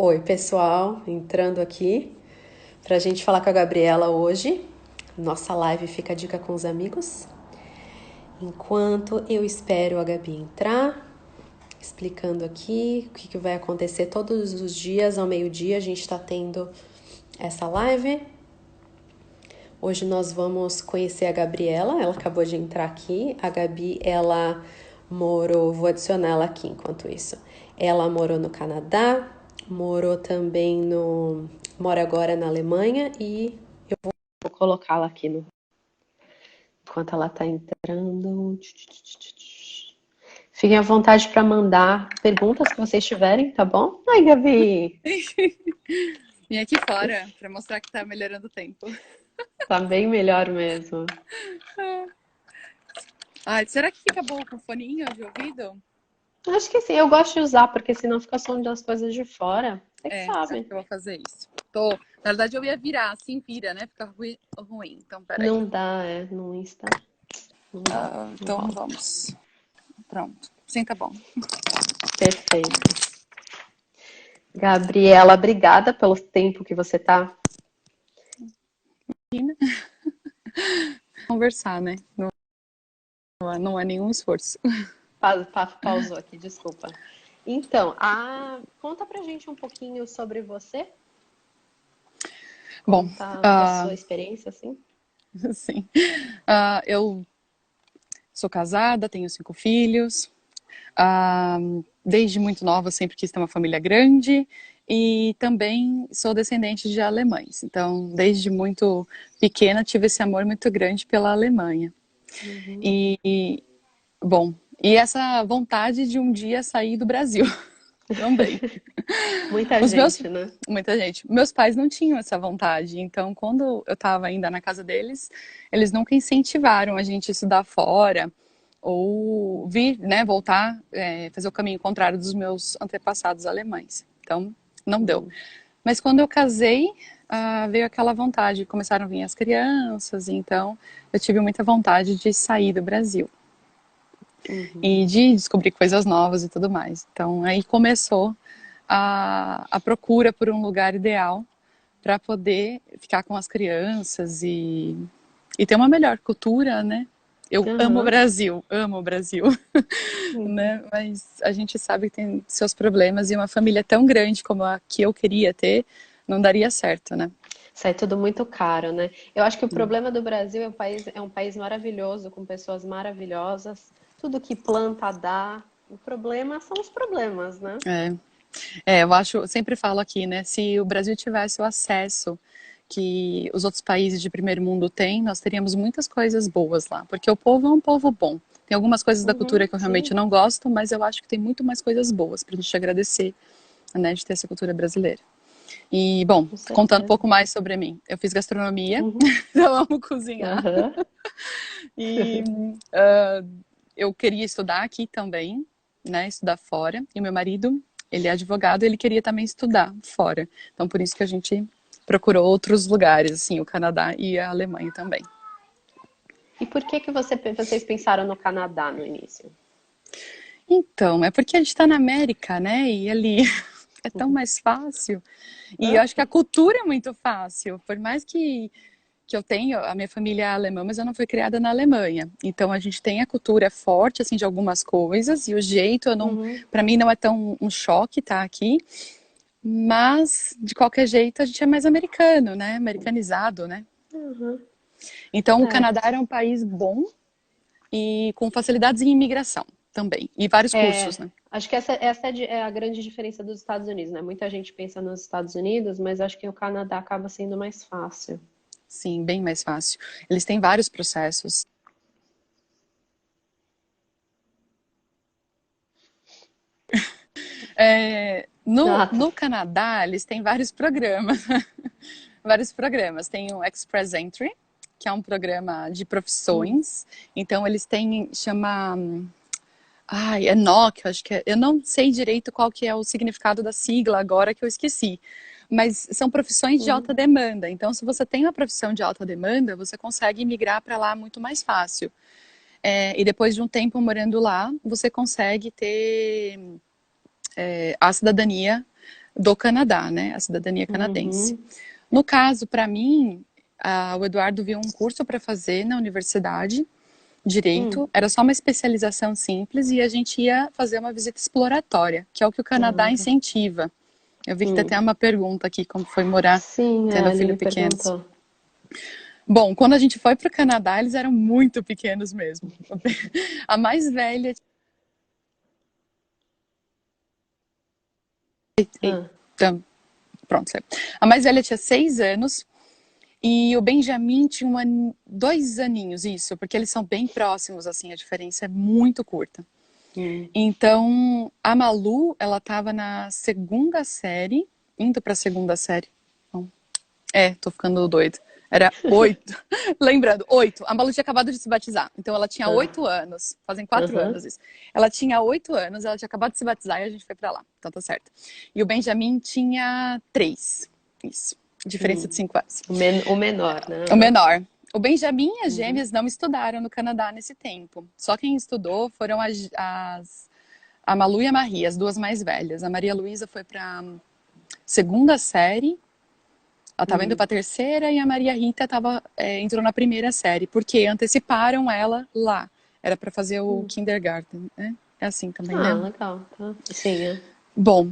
Oi, pessoal, entrando aqui para a gente falar com a Gabriela hoje. Nossa live Fica a Dica com os Amigos. Enquanto eu espero a Gabi entrar, explicando aqui o que vai acontecer todos os dias ao meio-dia, a gente está tendo essa live. Hoje nós vamos conhecer a Gabriela, ela acabou de entrar aqui. A Gabi, ela morou, vou adicionar ela aqui enquanto isso. Ela morou no Canadá, morou também mora agora na Alemanha e vou colocá-la aqui enquanto ela tá entrando. Fiquem à vontade para mandar perguntas que vocês tiverem, tá bom? Ai, Gabi, Vim aqui fora para mostrar que tá melhorando o tempo. tá bem melhor mesmo. Ai, será que fica bom com foninho de ouvido? Acho que sim, eu gosto de usar, porque senão fica som das coisas de fora. Você que Acho sabe. que eu vou fazer isso. Na verdade, eu ia virar, assim vira, né? Fica ruim. Então, peraí. Não dá, no Insta. Não dá, não Então, rola. vamos. Pronto. Sim, tá bom. Perfeito. Gabriela, obrigada pelo tempo que você tá. Conversar, né? Não é nenhum esforço. Pausou aqui, desculpa. Então, conta pra gente um pouquinho sobre você. Bom, Conta da ah, sua experiência, assim. sim. Eu sou casada, tenho 5 filhos. Ah, Desde muito nova, sempre quis ter uma família grande e também sou descendente de alemães. Então, desde muito pequena, tive esse amor muito grande pela Alemanha. Uhum. E, bom, e essa vontade de um dia sair do Brasil também. Muita Os meus, gente, né? muita gente, meus pais não tinham essa vontade, então quando eu estava ainda na casa deles, eles nunca incentivaram a gente a estudar fora ou vir, né, voltar, fazer o caminho contrário dos meus antepassados alemães. Então, não deu. Uhum. Mas quando eu casei, veio aquela vontade, começaram a vir as crianças, então eu tive muita vontade de sair do Brasil Uhum. e de descobrir coisas novas e tudo mais. Então, aí começou a procura por um lugar ideal para poder ficar com as crianças e ter uma melhor cultura, né? Eu Aham. Amo o Brasil, Uhum. né? Mas a gente sabe que tem seus problemas e uma família tão grande como a que eu queria ter não daria certo, né? Sai tudo muito caro, né? Eu acho que o problema do Brasil é um país maravilhoso, com pessoas maravilhosas. Tudo que planta dá. O problema são os problemas, né? É, eu acho, eu sempre falo aqui, né? Se o Brasil tivesse o acesso que os outros países de primeiro mundo têm, nós teríamos muitas coisas boas lá, porque o povo é um povo bom. Tem algumas coisas da cultura Uhum, que eu realmente sim, não gosto, mas eu acho que tem muito mais coisas boas para a gente agradecer, né, de ter essa cultura brasileira. E, bom, com contando um certeza. pouco mais sobre mim, eu fiz gastronomia, Uhum, eu amo cozinhar, aham. e uh, eu queria estudar aqui também, né, estudar fora, e meu marido, ele é advogado, ele queria também estudar fora. Então, por isso que a gente procurou outros lugares, assim, o Canadá e a Alemanha também. E por que que vocês pensaram no Canadá no início? Então, é porque a gente está na América, né, e ali é tão mais fácil. E eu Hã? acho que a cultura é muito fácil, por mais que eu tenho, a minha família é alemã, mas eu não fui criada na Alemanha. Então a gente tem a cultura forte assim de algumas coisas e o jeito eu não, Uhum, para mim não é tão um choque estar aqui, mas de qualquer jeito a gente é mais americano, né? Americanizado, né? uhum, Então o Canadá certo. era um país bom e com facilidades em imigração também e vários cursos, É, né? acho que essa é a grande diferença dos Estados Unidos, né? Muita gente pensa nos Estados Unidos, mas acho que o Canadá acaba sendo mais fácil. Sim, bem mais fácil. Eles têm vários processos. Ah, tá. No Canadá, eles têm vários programas. Vários programas. Tem o Express Entry, que é um programa de Hum, profissões. Então, eles têm, chama... Ai, é NOC, acho que é. Eu não sei direito qual que é o significado da sigla agora que eu esqueci. Mas são profissões de uhum, alta demanda. Então, se você tem uma profissão de alta demanda, você consegue migrar para lá muito mais fácil. E depois de um tempo morando lá, você consegue ter a cidadania do Canadá, né? A cidadania canadense. Uhum. No caso, para mim, o Eduardo viu um curso para fazer na universidade, Hum. direito, era só uma especialização simples e a gente ia fazer uma visita exploratória, que é o que o Ah, Canadá legal. incentiva. Eu vi que tem Hum. até uma pergunta aqui, como foi morar Sim, a tendo filho Aline pequenos. perguntou. Bom, quando a gente foi para o Canadá, eles eram muito pequenos mesmo. A mais velha, Ah, então, pronto, a mais velha tinha 6 anos e o Benjamin tinha 2 aninhos, isso, porque eles são bem próximos, assim, a diferença é muito curta. hum. Então, a Malu, ela estava na segunda série, indo para a segunda série. Então, tô ficando doido. Era 8. Lembrando, 8. A Malu tinha acabado de se batizar. Então, ela tinha Ah, 8 anos. Fazem 4 anos aham. isso. Ela tinha 8 anos, ela tinha acabado de se batizar e a gente foi para lá. Então, tá certo. E o Benjamin tinha 3. Isso. Diferença de Hum. 5 anos. O menor, né? O Aham. menor. O Benjamin e as Uhum. gêmeas não estudaram no Canadá nesse tempo. Só quem estudou foram a Malu e a Maria, as duas mais velhas. A Maria Luísa foi para segunda série, ela estava indo Hum. para terceira e a Maria Rita entrou na primeira série, porque anteciparam ela lá. Era para fazer o Hum. kindergarten, né? É assim também, Ah, né? legal, tá. Sim, é. Bom,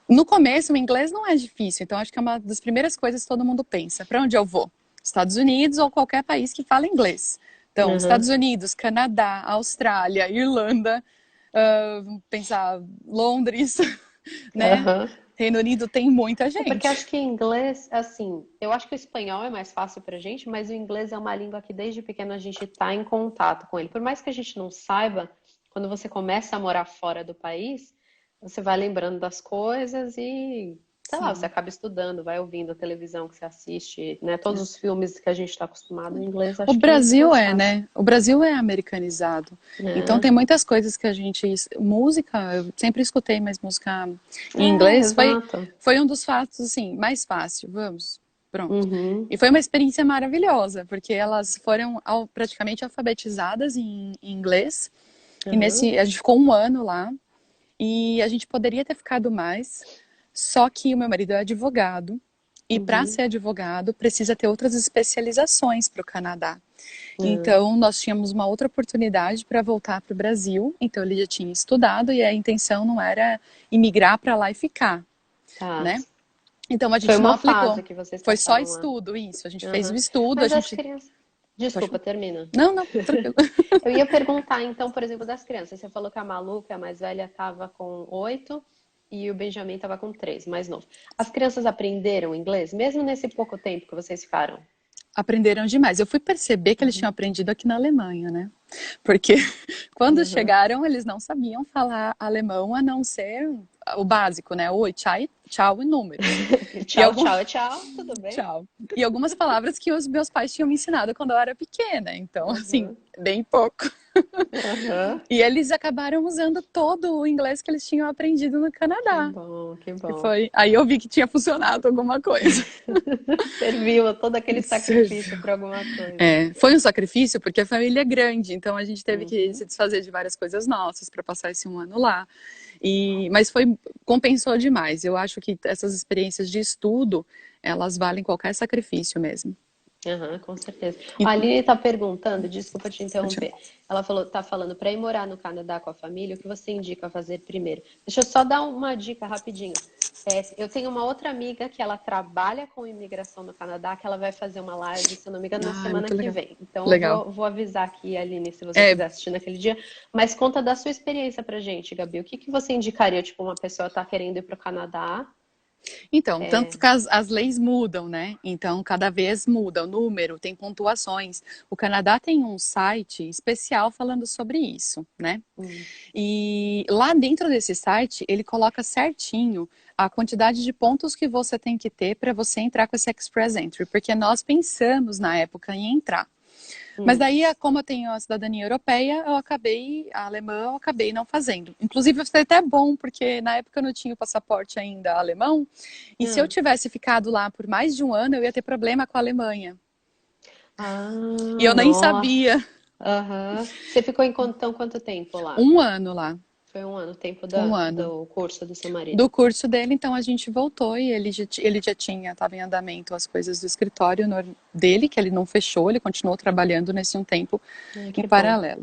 no começo o inglês não é difícil, então acho que é uma das primeiras coisas que todo mundo pensa. Para onde eu vou? Estados Unidos ou qualquer país que fala inglês. Então, Aham. Estados Unidos, Canadá, Austrália, Irlanda, vamos pensar Londres, né? Aham. Reino Unido tem muita É porque gente. acho que inglês, assim, eu acho que o espanhol é mais fácil pra gente, mas o inglês é uma língua que desde pequeno a gente tá em contato com ele. Por mais que a gente não saiba, quando você começa a morar fora do país, você vai lembrando das coisas e, sei lá, você Sim. acaba estudando, vai ouvindo a televisão que você assiste, né? Todos os filmes que a gente está acostumado em inglês, O acho que fica Brasil mais é, fácil, né? O Brasil é americanizado. Então né? tem muitas coisas que a gente. Música, eu sempre escutei mais música em É, inglês. exato. Foi um dos fatos, assim, mais fácil. Vamos, pronto. Uhum, E foi uma experiência maravilhosa, porque elas foram praticamente alfabetizadas em inglês. E uhum, a gente ficou um ano lá. E a gente poderia ter ficado mais. Só que o meu marido é advogado. E para uhum. ser advogado, precisa ter outras especializações para o Canadá. É, Então, nós tínhamos uma outra oportunidade para voltar para o Brasil. Então, ele já tinha estudado e a intenção não era imigrar para lá e ficar, tá. né? Então, a Foi gente não uma aplicou. fase que vocês Foi só passaram lá. estudo, isso. A gente fez o Aham. estudo, a Mas as gente. crianças. Pode Desculpa, falar. termina. Não, não, tranquilo. Eu ia perguntar, então, por exemplo, das crianças. Você falou que a Malu, que é a mais velha, estava com 8 e o Benjamin estava com 3, mais novo. As crianças aprenderam inglês, mesmo nesse pouco tempo que vocês ficaram? Aprenderam demais. Eu fui perceber que eles tinham Uhum. aprendido aqui na Alemanha, né? Porque quando Uhum. chegaram, eles não sabiam falar alemão a não ser o básico, né? Oi, tchau, tchau e números. E Tchau, algum... tchau, tchau, tudo bem? Tchau. E algumas palavras que os meus pais tinham me ensinado quando eu era pequena. Então, assim, Uhum. bem pouco. Uhum. E eles acabaram usando todo o inglês que eles tinham aprendido no Que Canadá. bom, que E bom. foi aí eu vi que tinha funcionado alguma coisa. Serviu todo aquele sacrifício Serviu. para alguma coisa. Foi um sacrifício porque a família é grande, então a gente teve que Uhum. se desfazer de várias coisas nossas para passar esse um ano lá. Mas compensou demais. Eu acho que essas experiências de estudo, elas valem qualquer sacrifício mesmo. Aham, com certeza. E, A Aline está perguntando, desculpa te pode interromper. Ela falou, tá falando para ir morar no Canadá com a família, o que você indica fazer primeiro? Deixa eu só dar uma dica rapidinho. Eu tenho uma outra amiga que ela trabalha com imigração no Canadá, que ela vai fazer uma live, se eu não me engano, na semana muito que legal. vem. Então eu Legal. vou avisar aqui, Aline, se você É, quiser assistir naquele dia. Mas conta da sua experiência pra gente, Gabi. O que que você indicaria, tipo, uma pessoa tá querendo ir pro Canadá? então, tanto que as leis mudam, né? Então, cada vez muda o número, tem pontuações. O Canadá tem um site especial falando sobre isso, né? Hum, E lá dentro desse site, ele coloca certinho a quantidade de pontos que você tem que ter para você entrar com esse Express Entry, porque nós pensamos na época em entrar. Mas hum. daí, como eu tenho a cidadania europeia, a alemã, eu acabei não fazendo. Inclusive, foi até bom, porque na época eu não tinha o passaporte ainda alemão, e se eu Ah, tivesse ficado lá por mais de um ano, eu ia ter problema com a Alemanha. E ah, eu nem nossa. sabia. Aham. Você ficou em então quanto tempo lá? Um ano lá. Foi um ano, o tempo Um ano. do curso do seu marido. Do curso dele, então a gente voltou e ele já tinha, estava em andamento as coisas do escritório dele, que ele não fechou, ele continuou trabalhando nesse um tempo Ai, em que bom. paralelo.